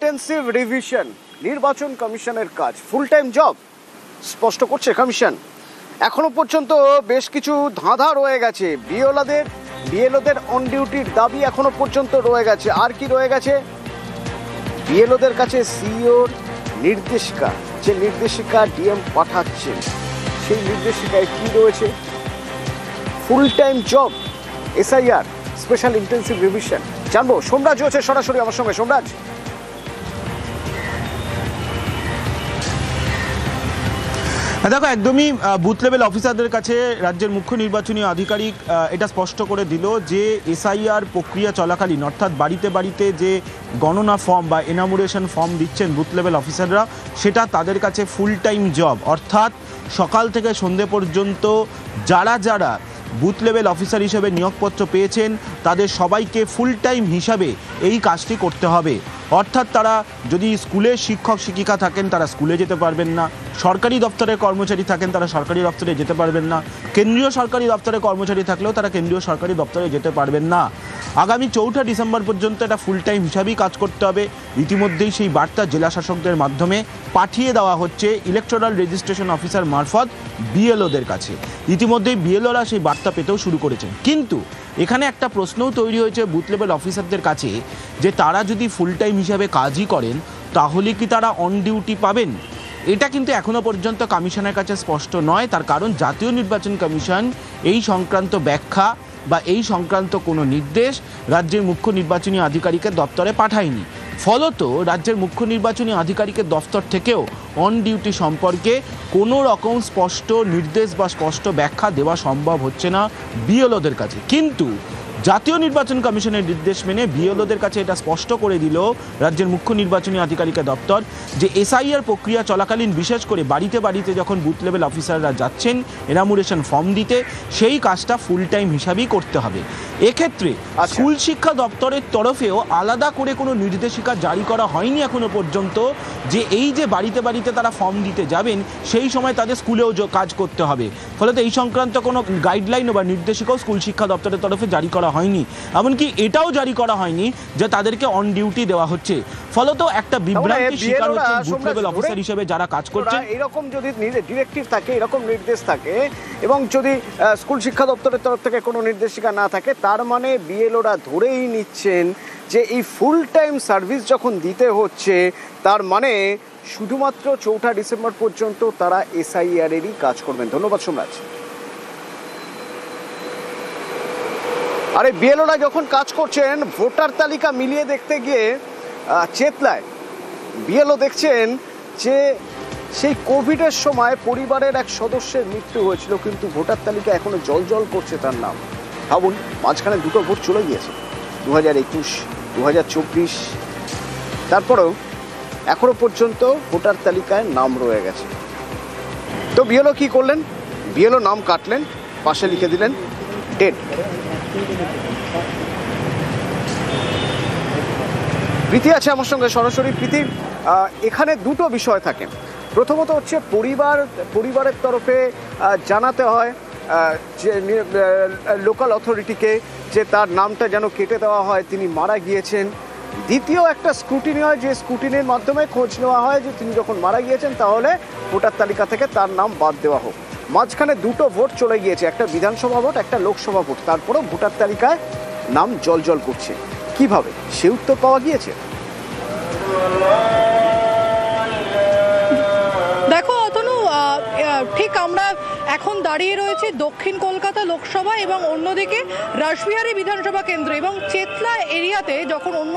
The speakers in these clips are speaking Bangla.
ইন্টেন্সিভ রিভিশন নির্বাচন কমিশনের কাজ ফুল টাইম জব স্পষ্ট করছে কমিশন। এখনো পর্যন্ত বেশ কিছু ধাঁধা রয়ে গেছে। বিএলওদের অন ডিউটির দাবি এখনো পর্যন্ত রয়ে গেছে। আর কি রয়ে গেছে? বিএলওদের কাছে সিইওর নির্দেশিকা, যে নির্দেশিকা ডিএম পাঠাচ্ছেন সেই নির্দেশিকায় কি রয়েছে? Full time job, SIR, special intensive revision জানবো। সোমরাজ হচ্ছে সরাসরি আমার সঙ্গে। সোমরাজ, দেখো, একদমই বুথ লেভেল অফিসারদের কাছে রাজ্যের মুখ্য নির্বাচনী আধিকারিক এটা স্পষ্ট করে দিল যে এসআইআর প্রক্রিয়া চলাকালীন, অর্থাৎ বাড়িতে বাড়িতে যে গণনা ফর্ম বা এনামুরেশন ফর্ম দিচ্ছেন বুথ লেভেল অফিসাররা, সেটা তাদের কাছে ফুল টাইম জব। অর্থাৎ সকাল থেকে সন্ধে পর্যন্ত যারা বুথ লেভেল অফিসার হিসেবে নিয়োগপত্র পেয়েছেন তাদের সবাইকে ফুল টাইম হিসাবে এই কাজটি করতে হবে। অর্থাৎ তারা যদি স্কুলের শিক্ষক শিক্ষিকা থাকেন তারা স্কুলে যেতে পারবেন না, সরকারি দপ্তরের কর্মচারী থাকেন তারা সরকারি দপ্তরে যেতে পারবেন না, কেন্দ্রীয় সরকারি দপ্তরের কর্মচারী থাকলেও তারা কেন্দ্রীয় সরকারি দপ্তরে যেতে পারবেন না। আগামী 4 ডিসেম্বর পর্যন্ত এটা ফুল টাইম হিসাবেই কাজ করতে হবে। ইতিমধ্যেই সেই বার্তা জেলা শাসকদের মাধ্যমে পাঠিয়ে দেওয়া হচ্ছে ইলেকটোরাল রেজিস্ট্রেশন অফিসার মারফত বিএলওদের কাছে। ইতিমধ্যেই বিএলওরা সেই বার্তা পেতেও শুরু করেছেন। কিন্তু এখানে একটা প্রশ্নও তৈরি হয়েছে বুথ লেভেল অফিসারদের কাছে যে তারা যদি ফুল টাইম হিসাবে কাজই করেন তাহলে কি তারা অন ডিউটি পাবেন? এটা কিন্তু এখনো পর্যন্ত কমিশনের কাছে স্পষ্ট নয়। তার কারণ জাতীয় নির্বাচন কমিশন এই সংক্রান্ত ব্যাখ্যা বা এই সংক্রান্ত কোনো নির্দেশ রাজ্যের মুখ্য নির্বাচনী আধিকারিকের দপ্তরে পাঠায়নি। ফলত রাজ্যের মুখ্য নির্বাচনী আধিকারিকের দপ্তর থেকেও অন ডিউটি সম্পর্কে কোনো রকম স্পষ্ট নির্দেশ বা স্পষ্ট ব্যাখ্যা দেওয়া সম্ভব হচ্ছে না বিএলওদের কাছে। কিন্তু জাতীয় নির্বাচন কমিশনের নির্দেশ মেনে বিএলওদের কাছে এটা স্পষ্ট করে দিল রাজ্যের মুখ্য নির্বাচনী আধিকারিকের দপ্তর যে এসআইআর প্রক্রিয়া চলাকালীন বিশেষ করে বাড়িতে বাড়িতে যখন বুথ লেভেল অফিসাররা যাচ্ছেন এনামুরেশন ফর্ম দিতে, সেই কাজটা ফুল টাইম হিসাবেই করতে হবে। এক্ষেত্রে স্কুল শিক্ষা দপ্তরের তরফেও আলাদা করে কোনো নির্দেশিকা জারি করা হয়নি এখনো পর্যন্ত যে এই যে বাড়িতে বাড়িতে তারা ফর্ম দিতে যাবেন সেই সময় তাদের স্কুলেও কাজ করতে হবে। ফলত এই সংক্রান্ত কোনো গাইডলাইন বা নির্দেশিকাও স্কুল শিক্ষা দপ্তরের তরফে জারি করা হয়নি। এমনকি এটাও জারি করা হয়নি যে তাদেরকে অন ডিউটি দেওয়া হচ্ছে। ফলত একটা বিভ্রান্তির শিকার হচ্ছে বুথ লেভেল অফিসার হিসেবে যারা কাজ করছেন। এরকম যদি ডিরেক্টিভ থাকে, এরকম নির্দেশ থাকে এবং যদি স্কুল শিক্ষা দপ্তরের তরফ থেকে কোনো নির্দেশিকা না থাকে, তার মানে বিএলওরা ধরেই নিচ্ছেন যে এই ফুল টাইম সার্ভিস যখন দিতে হচ্ছে তার মানে শুধুমাত্র 4 ডিসেম্বর পর্যন্ত তারা এসআইআর এরই কাজ করবেন। ধন্যবাদ সোমরাজ। আরে বিএলওরা যখন কাজ করছেন ভোটার তালিকা মিলিয়ে দেখতে গিয়ে চেতলায় বিএলও দেখছেন যে সেই কোভিডের সময় পরিবারের এক সদস্যের মৃত্যু হয়েছিল, কিন্তু ভোটার তালিকা এখনো জল করছে তার নাম। ভাবুন, মাঝখানে 2টো ভোট চলে গিয়েছে, 2021, 2024, তারপরেও এখনো পর্যন্ত ভোটার তালিকায় নাম রয়ে গেছে। তো বিএলও কি করলেন? বিএলও নাম কাটলেন, পাশে লিখে দিলেন ডেট। প্রীতি আছে আমার সঙ্গে সরাসরি। প্রীতি, এখানে 2টো বিষয় থাকে। প্রথমত হচ্ছে পরিবারের তরফে জানাতে হয় যে লোকাল অথরিটিকে যে তার নামটা যেন কেটে দেওয়া হয়, তিনি মারা গিয়েছেন। দ্বিতীয় একটা স্ক্রুটিনি হয়, যে স্ক্রুটিনির মাধ্যমে খোঁজ নেওয়া হয় যে তিনি যখন মারা গিয়েছেন তাহলে ভোটার তালিকা থেকে তার নাম বাদ দেওয়া হোক। মাঝখানে 2টো ভোট চলে গিয়েছে, একটা বিধানসভা ভোট, একটা লোকসভা ভোট, তারপরেও ভোটার তালিকায় নাম জল করছে। কিভাবে, সে উত্তর পাওয়া গিয়েছে? দেখো অতনু, ঠিক আমরা এখন দাঁড়িয়ে রয়েছে দক্ষিণ কলকাতা লোকসভা এবং অন্যদিকে রাসবিহারী বিধানসভা কেন্দ্র এবং চেতলা এরিয়াতে। যখন অন্য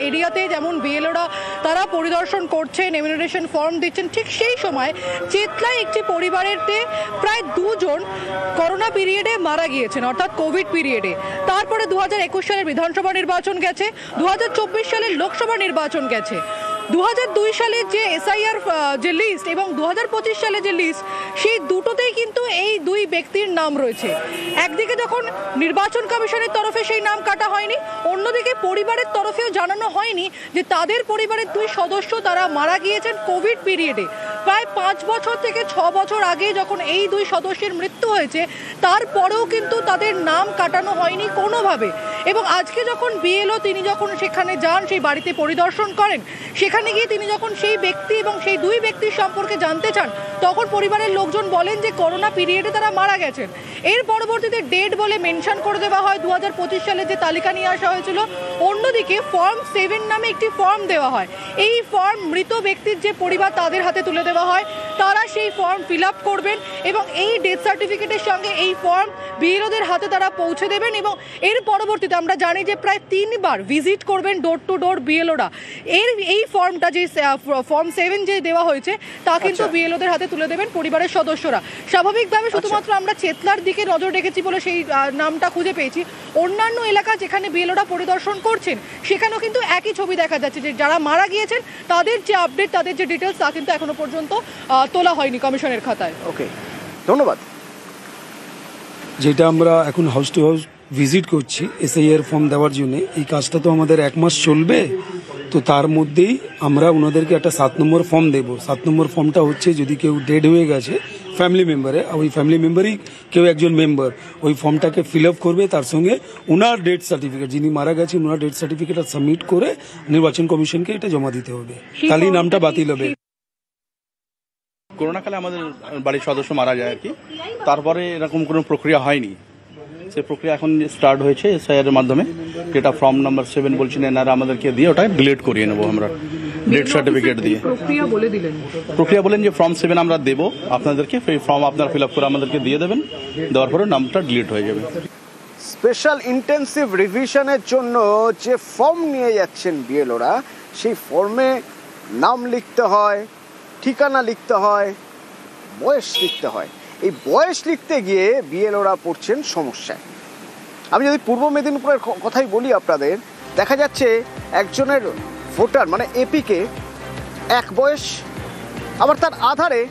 এরিয়াতে যেমন বিএলওরা তারা পরিদর্শন করছেন, এমিনেশন ফর্ম দিচ্ছেন, ঠিক সেই সময় চেতলায় একটি পরিবারেতে প্রায় 2 জন করোনা পিরিয়ডে মারা গিয়েছেন, অর্থাৎ কোভিড পিরিয়ডে। তারপরে 2021 সালের বিধানসভা নির্বাচন গেছে, 2024 সালের লোকসভা নির্বাচন গেছে। 2002 সালের যে এসআইআর যে লিস্ট এবং 2025 সালের যে লিস্ট, সেই দুটোতেই কিন্তু এই 2 ব্যক্তির নাম রয়েছে। একদিকে যখন নির্বাচন কমিশনের তরফে সেই নাম কাটা হয়নি, অন্যদিকে পরিবারের তরফেও জানানো হয়নি যে তাদের পরিবারের 2 সদস্য তারা মারা গিয়েছেন কোভিড পিরিয়ডে। প্রায় 5 বছর থেকে 6 বছর আগে যখন এই 2 সদস্যের মৃত্যু হয়েছে, তারপরেও কিন্তু তাদের নাম কাটানো হয়নি কোনোভাবে। এবং আজকে যখন বিএলও তিনি যখন সেখানে যান, সেই বাড়িতে পরিদর্শন করেন, সেখানে গিয়ে তিনি যখন সেই ব্যক্তি এবং সেই দুই ব্যক্তির সম্পর্কে জানতে চান, তখন পরিবারের লোকজন বলেন যে করোনা পিরিয়ডে তারা মারা গেছেন। এর পরবর্তীতে ডেট বলে মেনশন করে দেওয়া হয় 2025 সালে যে তালিকা নিয়ে আসা হয়েছিল। অন্যদিকে ফর্ম 7 নামে একটি ফর্ম দেওয়া হয়। এই ফর্ম মৃত ব্যক্তির যে পরিবার তাদের হাতে তুলে দেওয়া হয়, তারা সেই ফর্ম ফিল আপ করবেন এবং এই ডেথ সার্টিফিকেটের সঙ্গে এই ফর্ম বিএলওদের হাতে তারা পৌঁছে দেবেন। এবং এর পরবর্তীতে আমরা জানি যে প্রায় 3 বার ভিজিট করবেন ডোর টু ডোর বিএলওরা। এই ফর্মটা যে ফর্ম 7 যে দেওয়া হয়েছে তা কিন্তু বিএলওদের হাতে তুলে দেবেন পরিবারের সদস্যরা। স্বাভাবিকভাবে শুধুমাত্র আমরা চেতলার দিকে নজর রেখেছি বলে সেই নামটা খুঁজে পেয়েছি। অন্যান্য এলাকা যেখানে বিএলওরা পরিদর্শন করছেন সেখানেও কিন্তু একই ছবি দেখা যাচ্ছে, যে যারা মারা গিয়েছেন তাদের যে আপডেট, তাদের যে ডিটেলস তা কিন্তু এখনো পর্যন্ত তোলা হয়নি কমিশনের খাতায়। ওকে, ধন্যবাদ। যেটা আমরা এখন হাউস টু হাউস ভিজিট করছি এসআইআর ফর্ম দেওয়ার জন্য, এই কাজটা তো আমাদের 1 মাস চলবে। তো তার মধ্যেই আমরা ওনাদেরকে একটা 7 নম্বর ফর্ম দেব। 7 নম্বর ফর্মটা হচ্ছে যদি কেউ ডেড হয়ে গেছে ফ্যামিলি মেম্বারে, ওই ফ্যামিলি মেম্বারই কেউ একজন মেম্বার ওই ফর্মটাকে ফিল আপ করবে, তার সঙ্গে ওনার ডেথ সার্টিফিকেট, যিনি মারা গেছেন ওনার ডেথ সার্টিফিকেটটা সাবমিট করে নির্বাচন কমিশনকে এটা জমা দিতে হবে, তাহলেই নামটা বাতিল হবে। করোনাকালে আমাদের বাড়ির সদস্য মারা যায় আর কি, তারপরে এরকম কোনো প্রক্রিয়া হয়নি। সে প্রক্রিয়া এখন স্টার্ট হয়েছে এসআইআর এর মাধ্যমে, যেটা ফর্ম নাম্বার 7 বলছেন এনারা আমাদেরকে দিয়ে ওটা ডিলিট করিয়ে নেবো আমরা ডেথ সার্টিফিকেট দিয়ে। প্রক্রিয়া বলেন যে ফর্ম 7 আমরা দেবো আপনাদেরকে, সেই ফর্ম আপনারা ফিল আপ করে আমাদেরকে দিয়ে দেবেন, দেওয়ার পরে নামটা ডিলিট হয়ে যাবে। স্পেশাল ইন্টেন্সিভ রিভিশনের জন্য যে ফর্ম নিয়ে যাচ্ছেন বিএলওরা, সেই ফর্মে নাম লিখতে হয়, ঠিকানা লিখতে হয়, বয়স লিখতে হয়। এই বয়স লিখতে গিয়ে বিএলওরা পড়ছেন সমস্যায়। আমি যদি পূর্ব মেদিনীপুরের কথাই বলি আপনাদের, দেখা যাচ্ছে একজনের ভোটার মানে এপিকে এক বয়স, আবার তার আধারে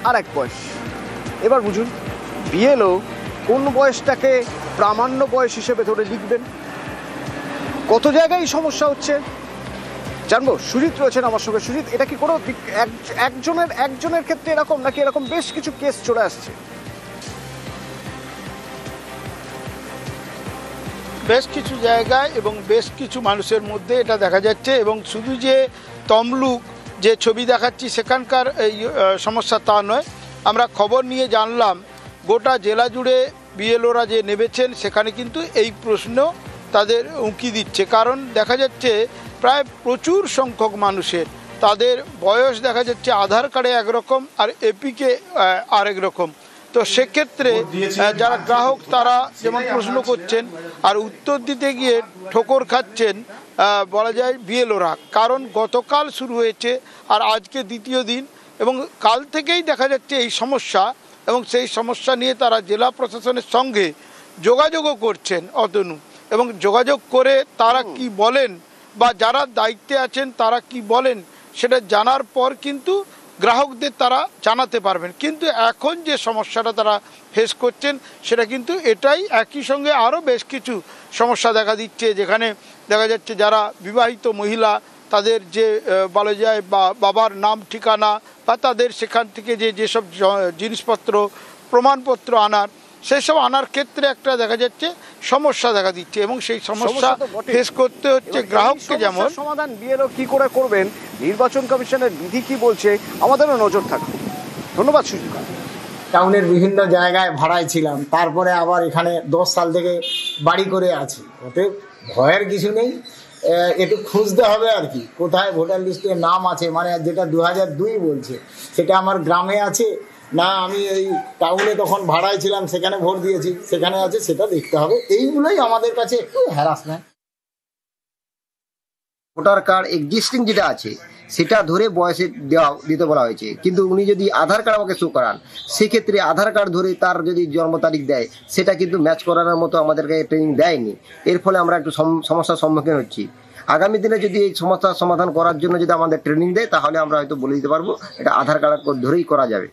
আর এক বয়স। এবার বুঝুন বিএলও কোন বয়সটাকে প্রামাণ্য বয়স হিসেবে ধরে লিখবেন। কত জায়গায় সমস্যা হচ্ছে জানবো। সুজিত রয়েছেন আমার সঙ্গে। সুজিত, এটা কি কোনো একজনের ক্ষেত্রে এরকম, নাকি এরকম বেশ কিছু কেস চলে আসছে? বেশ কিছু জায়গায় এবং বেশ কিছু মানুষের মধ্যে এটা দেখা যাচ্ছে। এবং শুধু যে তমলুক যে ছবি দেখাচ্ছি সেখানকার এই সমস্যা তা নয়, আমরা খবর নিয়ে জানলাম গোটা জেলা জুড়ে বিএলওরা যে নেমেছেন সেখানে কিন্তু এই প্রশ্ন তাদের উঁকি দিচ্ছে। কারণ দেখা যাচ্ছে প্রায় প্রচুর সংখ্যক মানুষের তাদের বয়স দেখা যাচ্ছে আধার কার্ডে একরকম আর এপিকে আরেক রকম। তো সেক্ষেত্রে যারা গ্রাহক তারা যেমন প্রশ্ন করছেন আর উত্তর দিতে গিয়ে ঠোকর খাচ্ছেন বলা যায় বিএলওরা। কারণ গতকাল শুরু হয়েছে আর আজকে দ্বিতীয় দিন, এবং কাল থেকেই দেখা যাচ্ছে এই সমস্যা, এবং সেই সমস্যা নিয়ে তারা জেলা প্রশাসনের সঙ্গে যোগাযোগও করছেন অতনু। এবং যোগাযোগ করে তারা কি বলেন বা যারা দায়িত্বে আছেন তারা কি বলেন সেটা জানার পর কিন্তু গ্রাহকদের তারা জানাতে পারবেন। কিন্তু এখন যে সমস্যাটা তারা ফেস করছেন সেটা কিন্তু এটাই, একই সঙ্গে আরও বেশ কিছু সমস্যা দেখা দিচ্ছে, যেখানে দেখা যাচ্ছে যারা বিবাহিত মহিলা তাদের যে বলা যায় বা বাবার নাম ঠিকানা বা তাদের সেখান থেকে যেসব জিনিসপত্র প্রমাণপত্র আনার, সেসব আনার ক্ষেত্রে একটা দেখা যাচ্ছে সমস্যা দেখা দিচ্ছে, এবং সেই সমস্যা ফেস করতে হচ্ছে গ্রাহককে। যেমন সমাধান বিএলও কি করে করবেন, নির্বাচন কমিশনের বিধি কি বলছে, আমাদেরও নজর থাকবে। ধন্যবাদ সুজিত। টাউনের বিভিন্ন জায়গায় ভাড়ায় ছিলাম, তারপরে আবার এখানে 10 সাল থেকে বাড়ি করে আছি। ওতে ভয়ের কিছু নেই, একটু খুঁজতে হবে আর কি, কোথায় ভোটার লিস্টে নাম আছে, মানে যেটা 2002 বলছে সেটা আমার গ্রামে আছে না, আমি এই টাউনে তখন ভাড়ায় ছিলাম সেখানে ভোট দিয়েছি সেখানে আছে, সেটা দেখতে হবে। এইগুলোই আমাদের কাছে একটু হ্যারাসমেন্ট। ভোটার কার্ড এক্সিস্টিং যেটা আছে সেটা ধরে বয়সে দিতে বলা হয়েছে, কিন্তু উনি যদি আধার কার্ড আমাকে শো করান সেক্ষেত্রে আধার কার্ড ধরে তার যদি জন্ম তারিখ দেয় সেটা কিন্তু ম্যাচ করানোর মতো আমাদেরকে ট্রেনিং দেয়নি। এর ফলে আমরা একটু সমস্যার সম্মুখীন হচ্ছি। আগামী দিনে যদি এই সমস্যার সমাধান করার জন্য যদি আমাদের ট্রেনিং দেয় তাহলে আমরা হয়তো বলে দিতে পারবো এটা আধার কার্ড ধরেই করা যাবে।